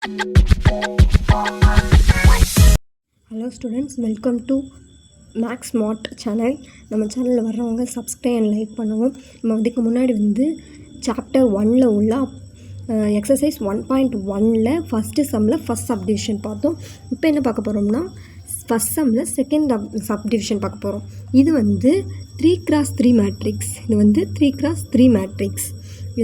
Hello students, welcome to Max Smart channel. நம்ம சேனலில் வர்றவங்க சப்ஸ்கிரைப் அண்ட் லைக் பண்ணுவோம். நம்ம இதுக்கு முன்னாடி சாப்டர் 1ல் உள்ள எக்ஸசைஸ் 1.1ல் ஃபஸ்ட்டு சம்மில் ஃபஸ்ட் சப்டிவிஷன் பார்த்தோம். இப்போ என்ன பார்க்க போகிறோம்னா ஃபஸ்ட் சம்மில் செகண்ட் சப்டிவிஷன் பார்க்க போகிறோம். இது 3x3 மேட்ரிக்ஸ். இது 3x3 மேட்ரிக்ஸ்.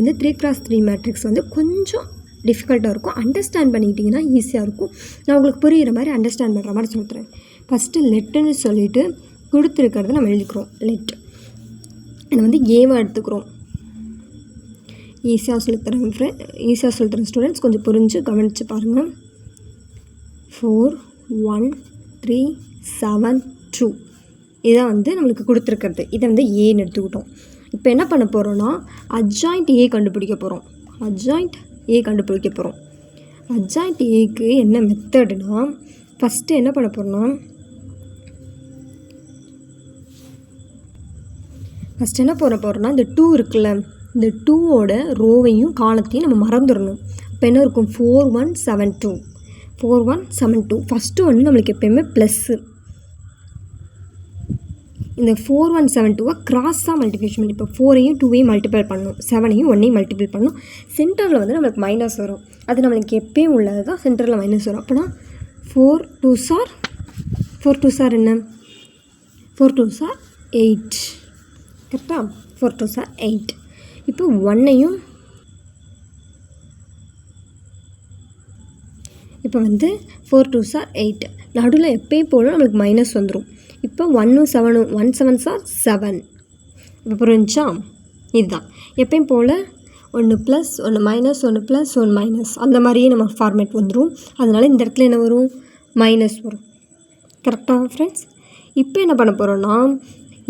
இது 3x3 மேட்ரிக்ஸ் கொஞ்சம் டிஃபிகல்ட்டாக இருக்கும். அண்டர்ஸ்டாண்ட் பண்ணிக்கிட்டிங்கன்னா ஈஸியாக இருக்கும். நான் உங்களுக்கு புரிகிற மாதிரி அண்டர்ஸ்டாண்ட் பண்ணுற மாதிரி சொல்கிறேன். ஃபஸ்ட்டு லெட்டுன்னு சொல்லிவிட்டு கொடுத்துருக்கிறத நம்ம எழுதிக்கிறோம். லெட் இது ஏவாக எடுத்துக்கிறோம். ஈஸியாக சொல்லித்தரேன் ஸ்டூடெண்ட்ஸ், கொஞ்சம் புரிஞ்சு கவனித்து பாருங்கள். 4 1 3 7 2 இதான் நம்மளுக்கு கொடுத்துருக்கிறது. இதை ஏன்னு எடுத்துக்கிட்டோம். இப்போ என்ன பண்ண போகிறோன்னா அட்ஜாயிண்ட் ஏ கண்டுபிடிக்க போகிறோம். அட்ஜாயிண்ட் ஏக்கு என்ன மெத்தடுனா ஃபஸ்ட்டு என்ன பண்ண போகிறோன்னா இந்த 2 இருக்குல்ல, இந்த 2ஓட ரோவையும் காலத்தையும் நம்ம மறந்துடணும். இப்போ என்ன இருக்கும்? 4 1 7 2 ஃபஸ்ட்டு நம்மளுக்கு எப்போயுமே ப்ளஸ்ஸு. இந்த 4 1 7 2 கிராஸாக மல்டிப்ளிகேஷன் பண்ணி இப்போ 4ஐயும் 2ஐயும் மல்டிப்ளை பண்ணணும், 7ஐயும் 1ஐயும் மல்டிப்ளை பண்ணணும். சென்டரில் நம்மளுக்கு மைனஸ் வரும். அது நம்மளுக்கு எப்பயும் உள்ளது தான். சென்டரில் மைனஸ் வரும். அப்போனா 4 2 சார் என்ன? 4 2 சார் 8. கரெக்டாக? 4 2 சார் 8. இப்போ 1ஐயும் இப்போ 4 2 சார் 8 நடுவில் எப்பயும் போல நம்மளுக்கு மைனஸ் வந்துடும். இப்போ 1 7 1 7 சார் 7. இப்போ புரிஞ்சா? இதுதான் எப்பயும் போல் 1 ப்ளஸ் 1 மைனஸ் 1 ப்ளஸ் 1 மைனஸ் அந்த மாதிரியே நம்ம ஃபார்மேட் வந்துடும். அதனால் இந்த இடத்துல என்ன வரும்? மைனஸ் வரும். கரெக்டாக ஃப்ரெண்ட்ஸ்? இப்போ என்ன பண்ண போகிறோன்னா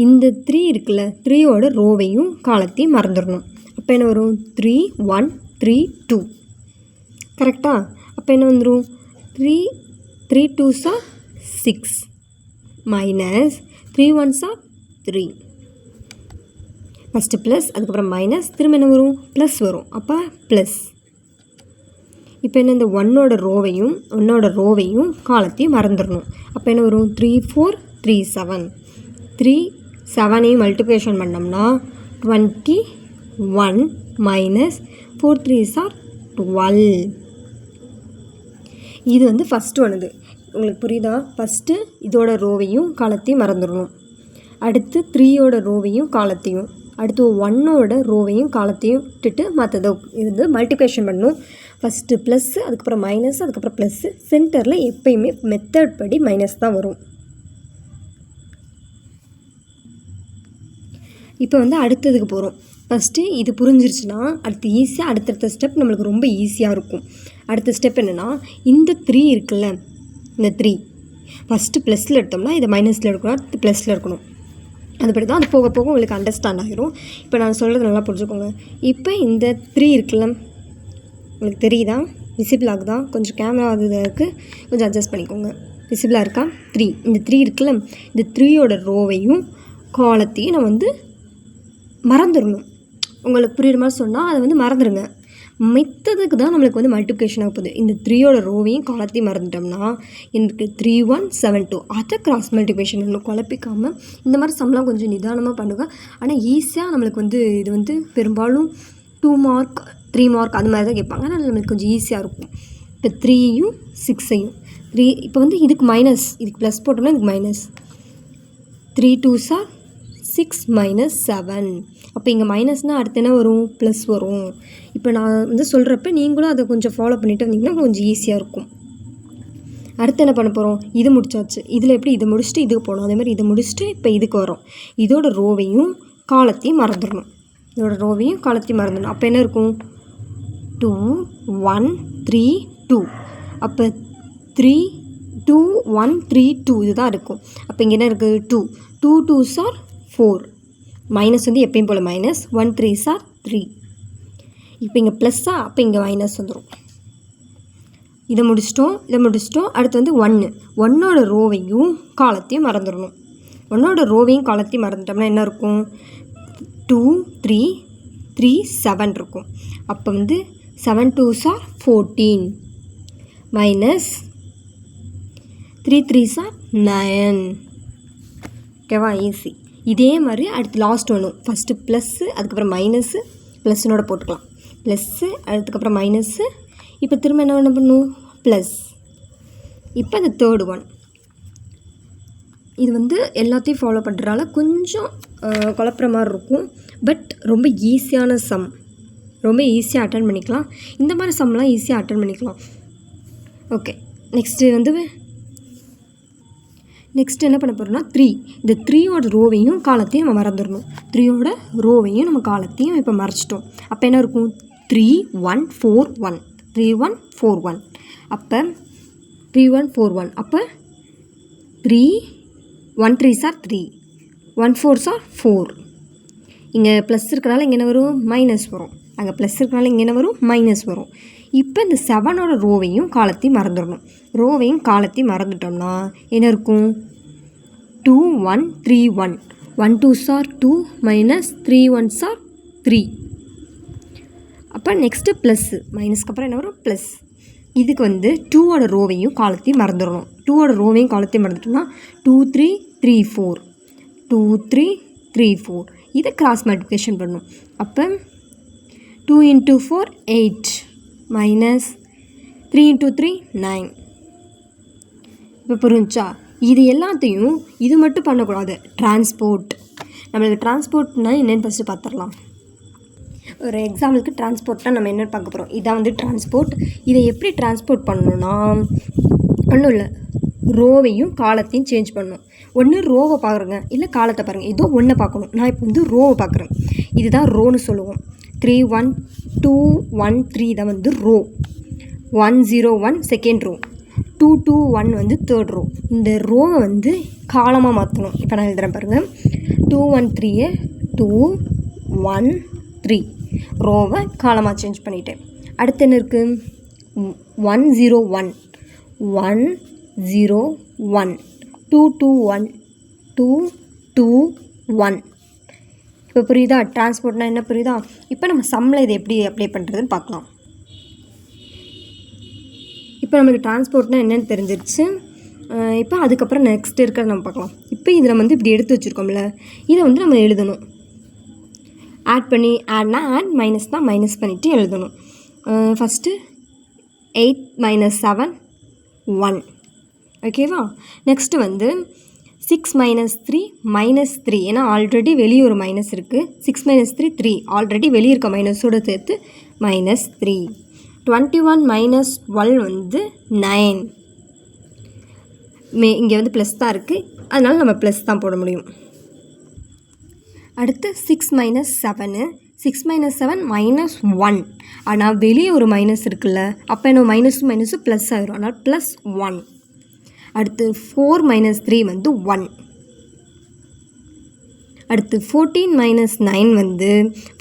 இந்த 3 இருக்குல்ல, 3ஓட ரோவையும் காலத்தையும் மறந்துடணும். அப்போ என்ன வரும்? 3 1 3 2. கரெக்டாக? அப்போ என்ன வந்துடும்? 3 2 sir 6 minus 3 1 sir 3. First plus, அதுக்கப்புறம் மைனஸ், திரும்ப என்ன வரும்? ப்ளஸ் வரும். அப்போ ப்ளஸ். இப்போ என்ன? இந்த 1ஓட ரோவையும் காலத்தையும் மறந்துடணும். அப்போ என்ன வரும்? 3 4 3 7. 3 7ஐயும் மல்டிப்ளிகேஷன் பண்ணோம்னா 21 மைனஸ் 4 3 சார் 12. இது ஃபஸ்ட்டு ஒன்று. உங்களுக்கு புரியுதா? ஃபஸ்ட்டு இதோட ரோவையும் காலத்தையும் மறந்துடணும். அடுத்து 3ஓட ரோவையும் காலத்தையும், அடுத்து 1ஓட ரோவையும் காலத்தையும் விட்டுட்டு மற்றதை மல்டிப்ளிகேஷன் பண்ணணும். ஃபஸ்ட்டு ப்ளஸ்ஸு, அதுக்கப்புறம் மைனஸ், அதுக்கப்புறம் ப்ளஸ்ஸு. சென்டரில் எப்பயுமே மெத்தட் படி மைனஸ் தான் வரும். இப்போ அடுத்ததுக்கு போகிறோம். ஃபஸ்ட்டு இது புரிஞ்சிருச்சுன்னா அடுத்து ஈஸியாக அடுத்தடுத்த ஸ்டெப் நம்மளுக்கு ரொம்ப ஈஸியாக இருக்கும். அடுத்த ஸ்டெப் என்னென்னா இந்த 3 இருக்குல்ல, இந்த 3 ஃபஸ்ட்டு ப்ளஸில் எடுத்தோம்னா இதை மைனஸில் எடுக்கணும், அடுத்து ப்ளஸில் இருக்கணும். அதுபடி தான் அது போக போக உங்களுக்கு அண்டர்ஸ்டாண்ட் ஆகிரும். இப்போ நான் சொல்கிறது நல்லா புரிஞ்சுக்கோங்க. இப்போ இந்த 3 இருக்குல்ல, உங்களுக்கு தெரியுதா? விசிபிள் ஆகுதா? கொஞ்சம் கேமரா அதுக்கு கொஞ்சம் அட்ஜஸ்ட் பண்ணிக்கோங்க. விசிபிளாக இருக்கா? 3 இந்த 3 இருக்குல்ல, இந்த 3ஓட ரோவையும் காலத்தையும் நான் மறந்துடணும். உங்களுக்கு புரியுற மாதிரி சொன்னால் அதை மறந்துடுங்க. மித்ததுக்கு தான் நம்மளுக்கு மல்டிப்ளிகேஷன் ஆக போகுது. இந்த 3ஓட ரோவையும் காலத்தையும் மறந்துட்டோம்னா எனக்கு 3 1 7 2 அதை கிராஸ் மல்டிப்ளிகேஷன் இன்னும் குழப்பிக்காமல் இந்த மாதிரி சம்லாம் கொஞ்சம் நிதானமாக பண்ணுங்கள். ஆனால் ஈஸியாக நம்மளுக்கு இது பெரும்பாலும் 2 மார்க் 3 மார்க் அது மாதிரி தான் கேட்பாங்க. ஆனால் நம்மளுக்கு கொஞ்சம் ஈஸியாக இருக்கும். இப்போ 3யும் 6ஐயும் 3 இப்போ இதுக்கு மைனஸ், இதுக்கு ப்ளஸ் போட்டோம்னா இதுக்கு மைனஸ். 3 2 sir 6 minus 7. அப்போ இங்கே மைனஸ்னால் அடுத்து என்ன வரும்? ப்ளஸ் வரும். இப்போ நான் சொல்கிறப்ப நீங்களும் அதை கொஞ்சம் ஃபாலோ பண்ணிட்டு வந்தீங்கன்னா கொஞ்சம் ஈஸியாக இருக்கும். அடுத்து என்ன பண்ண போகிறோம்? இது முடிச்சாச்சு. இதில் எப்படி இதை முடிச்சுட்டு இதுக்கு போகணும், அதே மாதிரி இதை முடிச்சுட்டு இப்போ இதுக்கு வரும். இதோட ரோவையும் காலத்தையும் மறந்துடணும். அப்போ என்ன இருக்கும்? 2 1 3 2. அப்போ 3 2 1 3 2 இதுதான் இருக்கும். அப்போ இங்கே என்ன இருக்குது? 2 2 2 சார் 4. மைனஸ் எப்பயும் போல் மைனஸ் 1 3 சார் 3. இப்போ இங்கே ப்ளஸ்ஸாக, அப்போ இங்கே மைனஸ் வந்துடும். இதை முடிச்சிட்டோம். அடுத்து 1ஓட ரோவையும் காலத்தையும் மறந்துடணும். 1ஓட ரோவையும் காலத்தையும் மறந்துட்டோம்னா என்ன இருக்கும்? 2 3 3 7 இருக்கும். அப்போ 7 2 சார் 14. Minus 3 3s are 9. ஓகேவா, ஈஸி. இதே மாதிரி அடுத்து லாஸ்ட் ஒன்று, ஃபஸ்ட்டு ப்ளஸ்ஸு, அதுக்கப்புறம் மைனஸு, ப்ளஸ்ஸுனோட போட்டுக்கலாம். ப்ளஸ்ஸு, அதுக்கப்புறம் மைனஸு, இப்போ திரும்ப என்ன பண்ணணும், ப்ளஸ். இப்போ இந்த தேர்டு ஒன், இது வந்து எல்லாத்தையும் ஃபாலோ பண்ணுறதால கொஞ்சம் குழப்புற மாதிரி இருக்கும். பட் ரொம்ப ஈஸியான சம், ரொம்ப ஈஸியாக அட்டன் பண்ணிக்கலாம். இந்த மாதிரி சம்லாம் ஈஸியாக அட்டன் பண்ணிக்கலாம். ஓகே, நெக்ஸ்ட்டு என்ன பண்ண போகிறோம்னா 3. இந்த 3யோட ரோவையும் காலத்தையும் நம்ம மறந்துடணும். 3யோட ரோவையும் நம்ம காலத்தையும் இப்போ மறைச்சிட்டோம். அப்போ என்ன இருக்கும், 3 1 4 1, 3 1 4 1. அப்போ 3 1 4 1, அப்போ 3 1 3s are 3, 1 4s are 4. இங்கே ப்ளஸ் இருக்கனால இங்கே என்ன வரும், மைனஸ் வரும். அங்கே ப்ளஸ் இருக்கனால இங்கே என்ன வரும், மைனஸ் வரும். இப்போ இந்த 7ஓட ரோவையும் காலத்தையும் மறந்துடணும். ரோவையும் காலத்தையும் மறந்துட்டோம்னா என்ன இருக்கும், 2 1 3 1, 1 2s are 2 minus 3 1s are 3. அப்போ நெக்ஸ்ட்டு ப்ளஸ்ஸு, மைனஸ்க்கு அப்புறம் என்ன வரும், ப்ளஸ். இதுக்கு வந்து 2ஓட ரோவையும் காலத்தையும் மறந்துடணும். 2ஓட ரோவையும் காலத்தையும் மறந்துட்டோம்னா 2 3 3 4, 2 3 3 4. இதை கிராஸ் மல்டிப்ளிகேஷன் பண்ணணும். அப்போ 2 into 4 8 மைனஸ் 3 into 3 9. இப்போ புரிஞ்சா, இது எல்லாத்தையும் இது மட்டும் பண்ணக்கூடாது. டிரான்ஸ்போர்ட், நம்மளுக்கு டிரான்ஸ்போர்ட்னா என்னென்னு ஃபஸ்ட்டு பார்த்துடலாம். ஒரு எக்ஸாம்பிளுக்கு டிரான்ஸ்போர்ட்னா நம்ம என்ன பார்க்க போகிறோம், இதான் வந்து டிரான்ஸ்போர்ட். இதை எப்படி டிரான்ஸ்போர்ட் பண்ணணும்னா ஒன்றும் இல்லை, ரோவையும் காலத்தையும் சேஞ்ச் பண்ணணும். ஒன்று ரோவை பார்க்குறேங்க, இல்லை காலத்தை பாருங்கள், ஏதோ ஒன்றை பார்க்கணும். நான் இப்போ வந்து ரோவை பார்க்குறேன், இதுதான் ரோன்னு சொல்லுவோம். 3 1 2 1 3 தான் வந்து ரோ. 1 0 1 செகண்ட் ரோ, 2 2 1 வந்து தேர்ட் ரோ. இந்த ரோவை வந்து காலமாக மாற்றணும். இப்போ நான் எழுதுகிறேன் பாருங்கள், 2 1 3 2 1 3 ரோவை காலமாக சேஞ்ச் பண்ணிவிட்டேன். அடுத்து என்ன இருக்குது, 1 0 1 1 0 1 2 2 1 2 2 1. இப்போ புரியுதா, டிரான்ஸ்போர்ட்னா என்ன புரியுதா. இப்போ நம்ம சம்மில் இதை எப்படி அப்ளை பண்ணுறதுன்னு பார்க்கலாம். இப்போ நம்மளுக்கு டிரான்ஸ்போர்ட்னா என்னென்னு தெரிஞ்சிருச்சு. இப்போ அதுக்கப்புறம் நெக்ஸ்ட் இருக்கிறத நம்ம பார்க்கலாம். இப்போ இதை நம்ம வந்து இப்படி எடுத்து வச்சுருக்கோம்ல, இதை வந்து நம்ம எழுதணும். ஆட் பண்ணி, ஆட்னா ஆட், மைனஸ்னால் மைனஸ் பண்ணிவிட்டு எழுதணும். First 8 minus 7 1. ஓகேவா, நெக்ஸ்ட்டு வந்து 6 மைனஸ் 3 மைனஸ் 3, ஏன்னா ஆல்ரெடி வெளியே ஒரு மைனஸ் இருக்குது. 6 மைனஸ் 3 3, ஆல்ரெடி வெளியே இருக்க மைனஸோடு சேர்த்து மைனஸ் 3. 21 மைனஸ் 12 வந்து 9. இங்கே வந்து ப்ளஸ் தான் இருக்குது, அதனால் நம்ம ப்ளஸ் தான் போட முடியும். அடுத்து 6 மைனஸ் 7, 6 மைனஸ் 7 மைனஸ் 1, ஆனால் வெளியே ஒரு மைனஸ் இருக்குல்ல, அப்போ என்ன மைனஸும் மைனஸும் ப்ளஸ் ஆகிரும், அதனால் ப்ளஸ் 1. அடுத்து 4 மைனஸ் 3 வந்து 1. அடுத்து 14 மைனஸ் 9 வந்து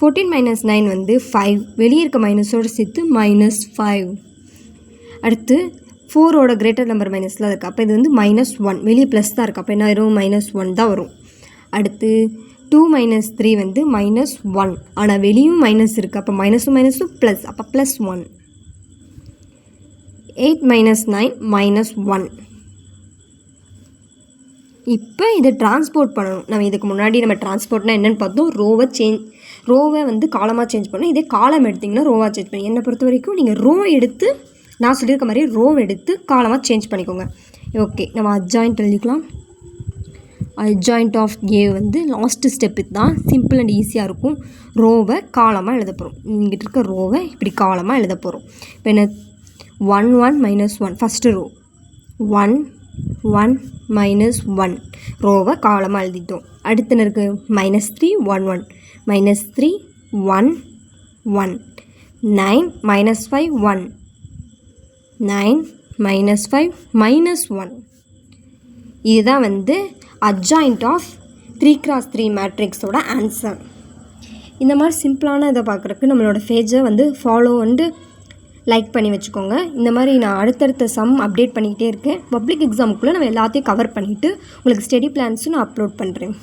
14 மைனஸ் 9 வந்து 5, வெளியே இருக்க மைனஸோடு சேர்த்து மைனஸ் 5. அடுத்து 4ஓட கிரேட்டர் நம்பர் மைனஸில் இருக்குது, அப்போ இது வந்து மைனஸ் 1, வெளியே ப்ளஸ் தான் இருக்குது, அப்போ என்ன ஆயிரும், மைனஸ் 1 தான் வரும். அடுத்து 2 மைனஸ் 3 வந்து மைனஸ் 1, ஆனால் வெளியும் மைனஸ் இருக்குது, அப்போ மைனஸும் மைனஸும் ப்ளஸ், அப்போ ப்ளஸ் 1. 8 minus 9 minus 1. இப்போ இதை டிரான்ஸ்போர்ட் பண்ணணும். நம்ம இதுக்கு முன்னாடி நம்ம டிரான்ஸ்போர்ட்னா என்னென்னு பார்த்தோம், ரோவை வந்து காலமாக சேஞ்ச் பண்ணணும். இதே காலம் எடுத்திங்கன்னா ரோவாக சேஞ்ச் பண்ணி, என்னை பொறுத்த வரைக்கும் நீங்கள் ரோ எடுத்து, நான் சொல்லியிருக்க மாதிரி ரோவை எடுத்து காலமாக சேஞ்ச் பண்ணிக்கோங்க. ஓகே, நம்ம அட்ஜாயிண்ட் எழுதிக்கலாம். அட்ஜாயிண்ட் ஆஃப் ஏ வந்து லாஸ்ட்டு ஸ்டெப் தான், சிம்பிள் அண்ட் ஈஸியாக இருக்கும். ரோவை காலமாக எழுத போகிறோம். இங்கிட்ட இருக்க ரோவை இப்படி காலமாக எழுத போகிறோம். இப்போ என்ன, 1 1 மைனஸ் 1 ஃபஸ்ட்டு ரோ, 1 1 மைனஸ் 1 ரோவை காலமாக எழுதிட்டோம். அடுத்து இருக்குது minus 3 1 1 minus 3 1 1 9 minus 5 1 9 minus 5 minus 1. இதுதான் வந்து அட்ஜாயிண்ட் ஆஃப் 3x3 மேட்ரிக்ஸோட ஆன்சர். இந்த மாதிரி சிம்பிளான இதை பார்க்குறக்கு நம்மளோட பேஜை வந்து ஃபாலோ வந்து லைக் பண்ணி வச்சுக்கோங்க. இந்த மாதிரி நான் அடுத்தடுத்த சம் அப்டேட் பண்ணிக்கிட்டே இருக்கேன். பப்ளிக் எக்ஸாமுக்குள்ளே நம்ம எல்லாத்தையும் கவர் பண்ணிவிட்டு உங்களுக்கு ஸ்டடி பிளான்ஸும் நான் அப்லோட் பண்ணுறேன்.